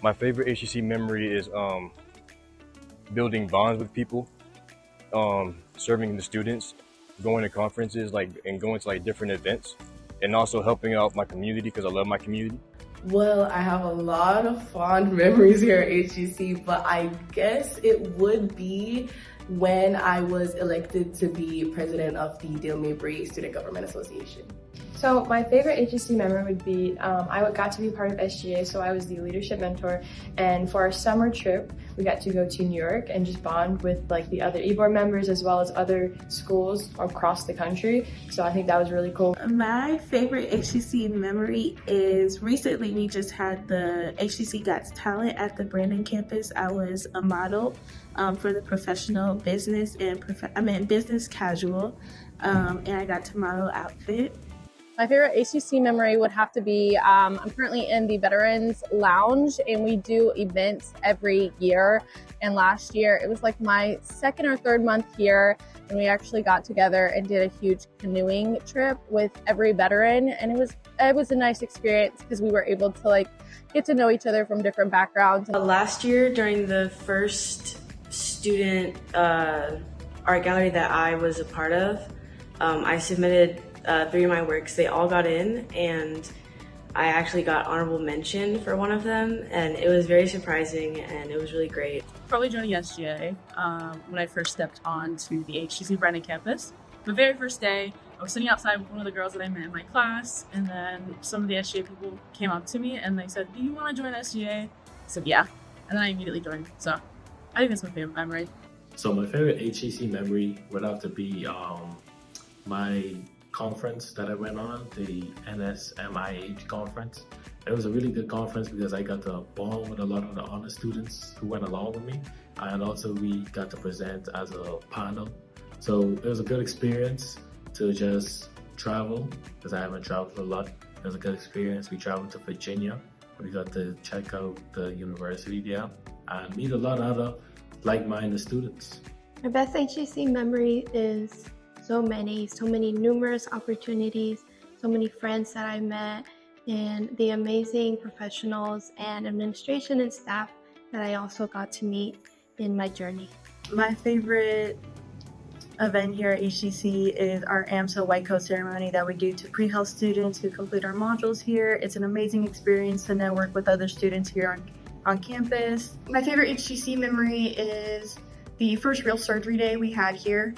My favorite HCC memory is building bonds with people, serving the students, going to conferences and going to different events, and also helping out my community because I love my community. Well, I have a lot of fond memories here at HCC, but I guess it would be when I was elected to be president of the Dale Mabry Student Government Association. So my favorite HCC memory would be, I got to be part of SGA, so I was the leadership mentor, and for our summer trip, we got to go to New York and just bond with the other e-board members as well as other schools across the country, so I think that was really cool. My favorite HCC memory is recently we just had the HCC Got Talent at the Brandon campus. I was a model for the professional business and business casual, and I got to model outfit. My favorite HCC memory would have to be, I'm currently in the Veterans Lounge and we do events every year. And last year, it was my second or third month here, and we actually got together and did a huge canoeing trip with every veteran. And it was a nice experience because we were able to get to know each other from different backgrounds. Last year during the first student art gallery that I was a part of, I submitted 3 of my works. They all got in, and I actually got honorable mention for one of them, and it was very surprising and it was really great. Probably joining SGA when I first stepped onto the HCC Brandon campus. The very first day, I was sitting outside with one of the girls that I met in my class, and then some of the SGA people came up to me and they said, "Do you want to join SGA?" I said, "Yeah," and then I immediately joined. So I think that's my favorite memory. So my favorite HCC memory would have to be my conference that I went on, the NSMIH conference. It was a really good conference because I got to bond with a lot of the honor students who went along with me, and also we got to present as a panel. So it was a good experience to just travel because I haven't traveled a lot. It was a good experience. We traveled to Virginia. We got to check out the university there and meet a lot of other like-minded students. My best HCC memory is so many numerous opportunities, so many friends that I met, and the amazing professionals and administration and staff that I also got to meet in my journey. My favorite event here at HCC is our AMSA White Coat ceremony that we do to pre-health students who complete our modules here. It's an amazing experience to network with other students here on campus. My favorite HCC memory is the first real surgery day we had here.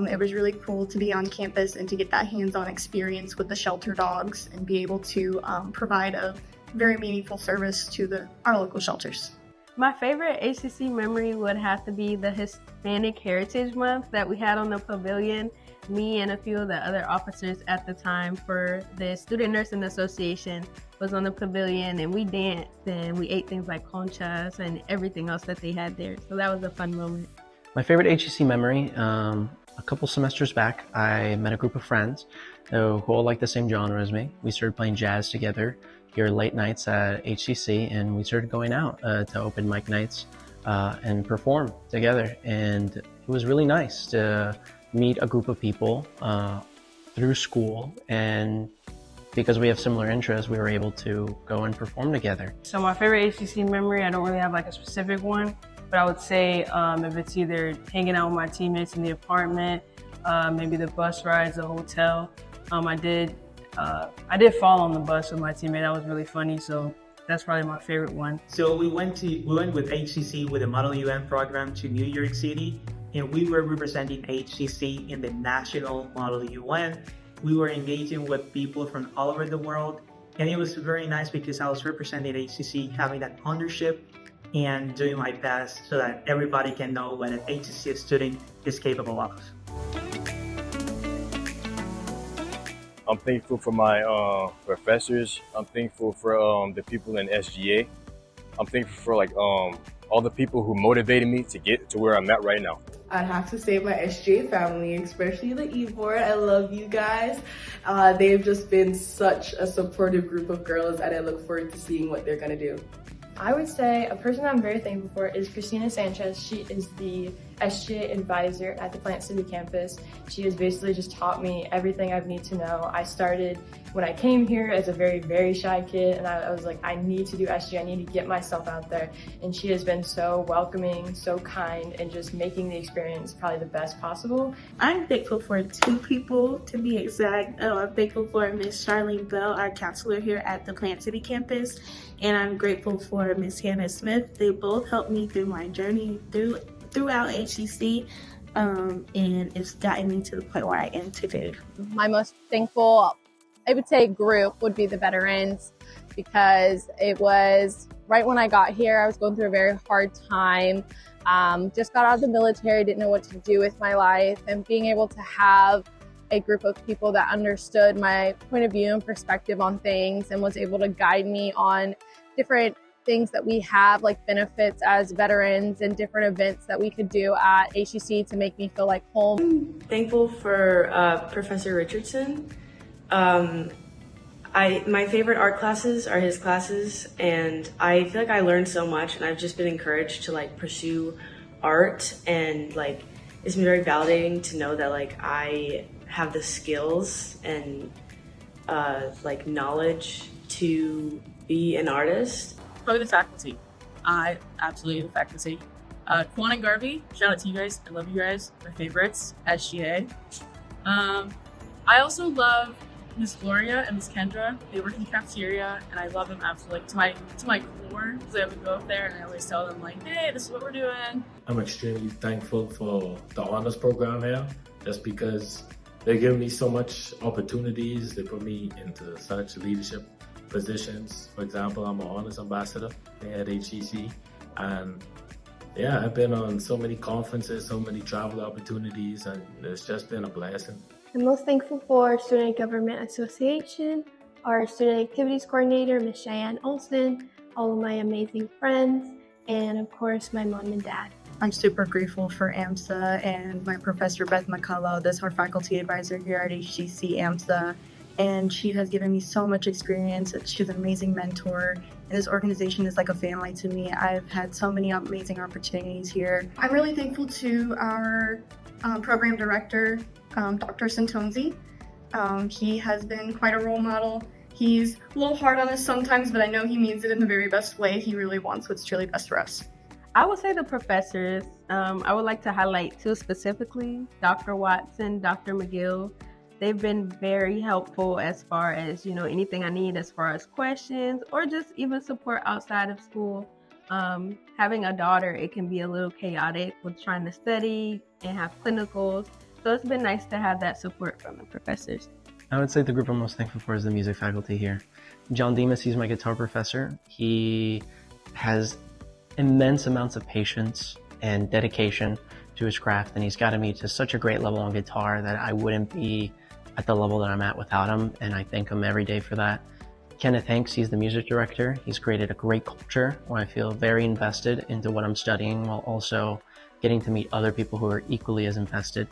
It was really cool to be on campus and to get that hands-on experience with the shelter dogs and be able to provide a very meaningful service to our local shelters. My favorite HCC memory would have to be the Hispanic Heritage Month that we had on the pavilion. Me and a few of the other officers at the time for the Student Nursing Association was on the pavilion, and we danced and we ate things like conchas and everything else that they had there. So that was a fun moment. My favorite HCC memory, a couple semesters back, I met a group of friends who all like the same genre as me. We started playing jazz together here late nights at HCC, and we started going out to open mic nights and perform together. And it was really nice to meet a group of people through school, and because we have similar interests, we were able to go and perform together. So my favorite HCC memory, I don't really have a specific one, but I would say if it's either hanging out with my teammates in the apartment, maybe the bus rides, the hotel. I did fall on the bus with my teammate. That was really funny, so that's probably my favorite one. So we went with HCC with a Model UN program to New York City, and we were representing HCC in the National Model UN. We were engaging with people from all over the world, and it was very nice because I was representing HCC, having that ownership and doing my best so that everybody can know what an HCC student is capable of. I'm thankful for my professors. I'm thankful for the people in SGA. I'm thankful for all the people who motivated me to get to where I'm at right now. I'd have to say my SGA family, especially the E-board. I love you guys. They've just been such a supportive group of girls, and I look forward to seeing what they're gonna do. I would say a person I'm very thankful for is Christina Sanchez. She is the SGA advisor at the Plant City campus. She has basically just taught me everything I need to know. I started when I came here as a very, very shy kid, and I was like, I need to do SGA, I need to get myself out there. And she has been so welcoming, so kind, and just making the experience probably the best possible. I'm thankful for 2 people, to be exact. I'm thankful for Miss Charlene Bell, our counselor here at the Plant City campus, and I'm grateful for Miss Hannah Smith. They both helped me through my journey throughout HCC, and it's gotten me to the point where I am today. My most thankful, I would say, group would be the veterans, because it was right when I got here. I was going through a very hard time. Just got out of the military, didn't know what to do with my life, and being able to have a group of people that understood my point of view and perspective on things and was able to guide me on different things that we have, like benefits as veterans and different events that we could do at HCC to make me feel like home. Thankful for Professor Richardson. My favorite art classes are his classes, and I feel like I learned so much, and I've just been encouraged to like pursue art, and like it's been very validating to know that like I have the skills and like knowledge to be an artist. Probably the faculty. I absolutely the faculty. Quan and Garvey, shout out to you guys. I love you guys. My favorites. SGA. I also love Miss Gloria and Miss Kendra. They work in the cafeteria, and I love them absolutely to my core, because I would go up there and I always tell them like, hey, this is what we're doing. I'm extremely thankful for the honors program here, just because they give me so much opportunities. They put me into such leadership positions. For example, I'm an honors ambassador at HCC, and yeah, I've been on so many conferences, so many travel opportunities, and it's just been a blessing. I'm most thankful for Student Government Association, our Student Activities Coordinator, Ms. Cheyenne Olson, all of my amazing friends, and of course, my mom and dad. I'm super grateful for AMSA and my professor, Beth McCullough, that's our faculty advisor here at HCC AMSA. And she has given me so much experience. She's an amazing mentor. And this organization is like a family to me. I've had so many amazing opportunities here. I'm really thankful to our program director, Dr. Santonzi. He has been quite a role model. He's a little hard on us sometimes, but I know he means it in the very best way. He really wants what's truly best for us. I would say the professors. I would like to highlight 2 specifically, Dr. Watson, Dr. McGill. They've been very helpful as far as, anything I need as far as questions or just even support outside of school. Having a daughter, it can be a little chaotic with trying to study and have clinicals. So it's been nice to have that support from the professors. I would say the group I'm most thankful for is the music faculty here. John Demas, he's my guitar professor. He has immense amounts of patience and dedication to his craft, and he's gotten me to such a great level on guitar that I wouldn't be at the level that I'm at without him, and I thank him every day for that. Kenneth Hanks, he's the music director. He's created a great culture where I feel very invested into what I'm studying while also getting to meet other people who are equally as invested.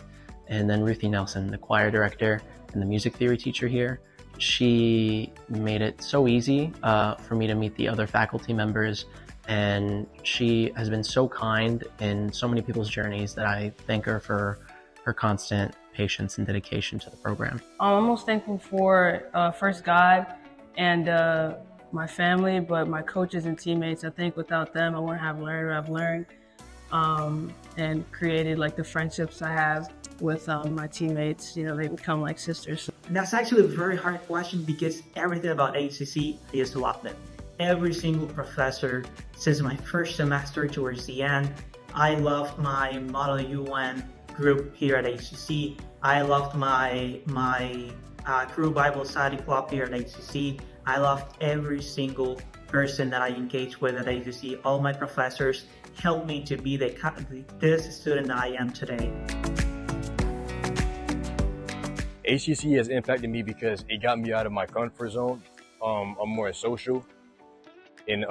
And then Ruthie Nelson, the choir director and the music theory teacher here. She made it so easy for me to meet the other faculty members, and she has been so kind in so many people's journeys that I thank her for her constant patience and dedication to the program. I'm most thankful for first God and my family, but my coaches and teammates. I think without them, I wouldn't have learned what I've learned and created like the friendships I have with my teammates. They become like sisters. That's actually a very hard question because everything about HCC is loved it. Every single professor since my first semester towards the end. I loved my Model UN group here at HCC. I loved my Crew Bible Study Club here at HCC. I loved every single person that I engaged with at HCC. All my professors helped me to be this student that I am today. HCC has impacted me because it got me out of my comfort zone. I'm more social, and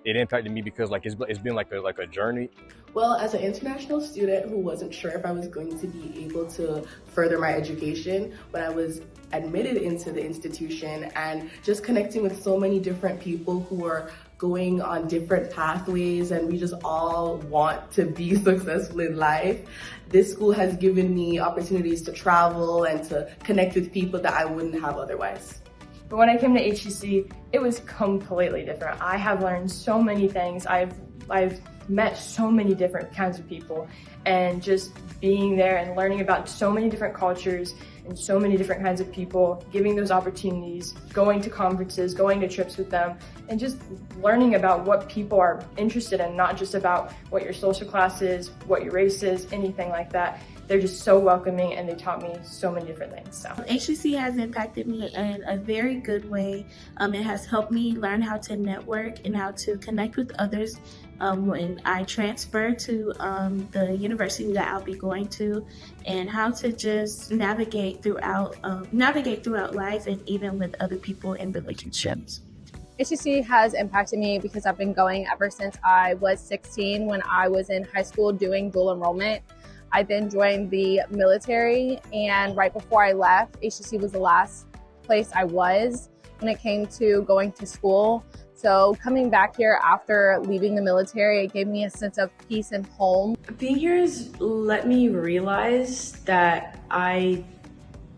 it impacted me because it's been like a journey. Well, as an international student who wasn't sure if I was going to be able to further my education, when I was admitted into the institution and just connecting with so many different people who are going on different pathways, and we just all want to be successful in life. This school has given me opportunities to travel and to connect with people that I wouldn't have otherwise. But when I came to HCC, it was completely different. I have learned so many things. I've met so many different kinds of people, and just being there and learning about so many different cultures and so many different kinds of people, giving those opportunities, going to conferences, going to trips with them, and just learning about what people are interested in, not just about what your social class is, what your race is, anything like that. They're just so welcoming, and they taught me so many different things. So HCC has impacted me in a very good way. It has helped me learn how to network and how to connect with others when I transfer to the university that I'll be going to, and how to just navigate throughout life and even with other people in relationships. HCC has impacted me because I've been going ever since I was 16 when I was in high school doing dual enrollment. I then joined the military, and right before I left, HCC was the last place I was when it came to going to school. So coming back here after leaving the military, it gave me a sense of peace and home. Being here has let me realize that I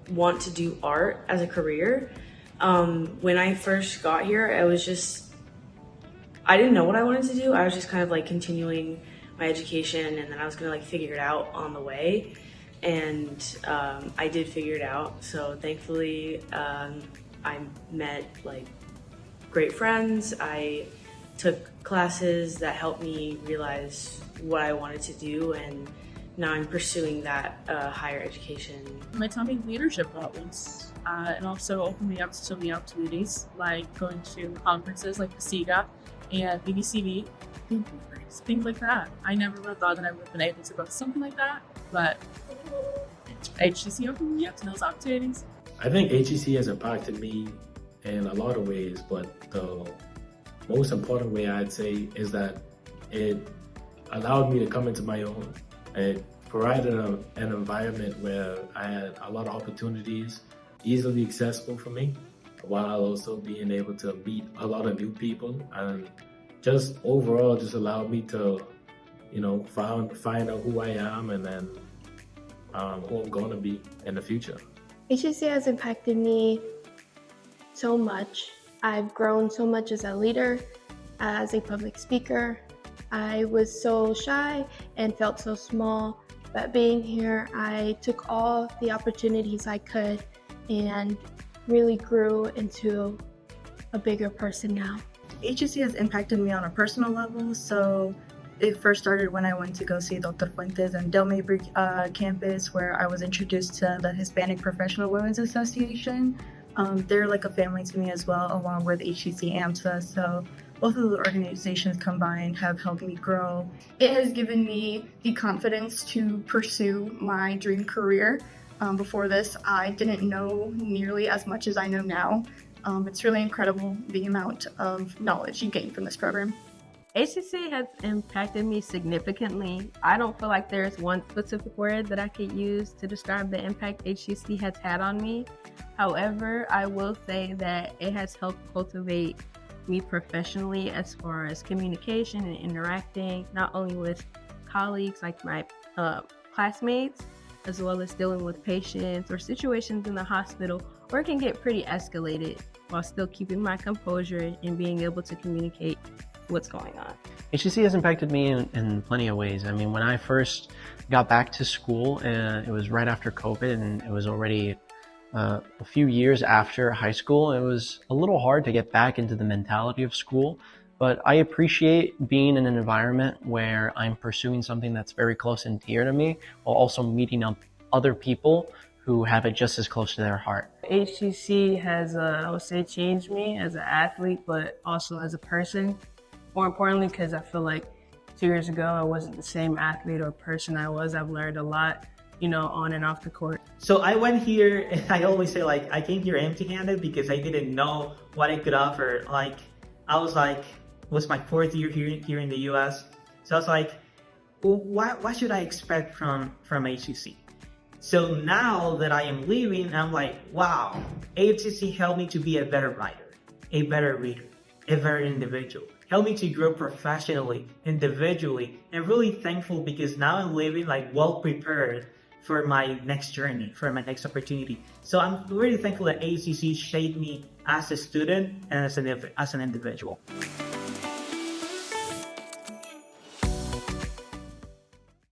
want to do art as a career. When I first got here, I didn't know what I wanted to do. I was just kind of like continuing my education, and then I was gonna like figure it out on the way, and I did figure it out. So thankfully I met like great friends. I took classes that helped me realize what I wanted to do, and now I'm pursuing that higher education. It taught me leadership outlets, and also opened me up to so many opportunities, like going to conferences like the SIGA and BBCB, things like that. I never would have thought that I would have been able to go to something like that, but HCC opened me up to those opportunities. I think HCC has impacted me in a lot of ways, but the most important way I'd say is that it allowed me to come into my own. It provided an environment where I had a lot of opportunities easily accessible for me, while also being able to meet a lot of new people, and just overall just allowed me to, find out who I am, and then who I'm going to be in the future. HCC has impacted me so much. I've grown so much as a leader, as a public speaker. I was so shy and felt so small, but being here, I took all the opportunities I could and really grew into a bigger person now. HCC has impacted me on a personal level. So it first started when I went to go see Dr. Fuentes and Del Mabry campus, where I was introduced to the Hispanic Professional Women's Association. They're like a family to me as well, along with HCC AMSA. So both of the organizations combined have helped me grow. It has given me the confidence to pursue my dream career. Before this, I didn't know nearly as much as I know now. It's really incredible the amount of knowledge you gain from this program. HCC has impacted me significantly. I don't feel like there's one specific word that I could use to describe the impact HCC has had on me. However, I will say that it has helped cultivate me professionally as far as communication and interacting, not only with colleagues like my classmates, as well as dealing with patients or situations in the hospital where it can get pretty escalated, while still keeping my composure and being able to communicate what's going on. HCC has impacted me in plenty of ways. I mean, when I first got back to school, it was right after COVID, and it was already a few years after high school. It was a little hard to get back into the mentality of school, but I appreciate being in an environment where I'm pursuing something that's very close and dear to me, while also meeting up other people who have it just as close to their heart. HCC has, I would say, changed me as an athlete, but also as a person. More importantly, because I feel like 2 years ago, I wasn't the same athlete or person I was. I've learned a lot, on and off the court. So I went here, and I always say, I came here empty-handed because I didn't know what I could offer. I was it was my fourth year here in the US. So I was like, well, what should I expect from HCC? So now that I am leaving, I'm like, wow, HCC helped me to be a better writer, a better reader, a better individual. helped me to grow professionally, individually, and really thankful because now I'm living like well prepared for my next journey, for my next opportunity. So I'm really thankful that HCC shaped me as a student and as an individual.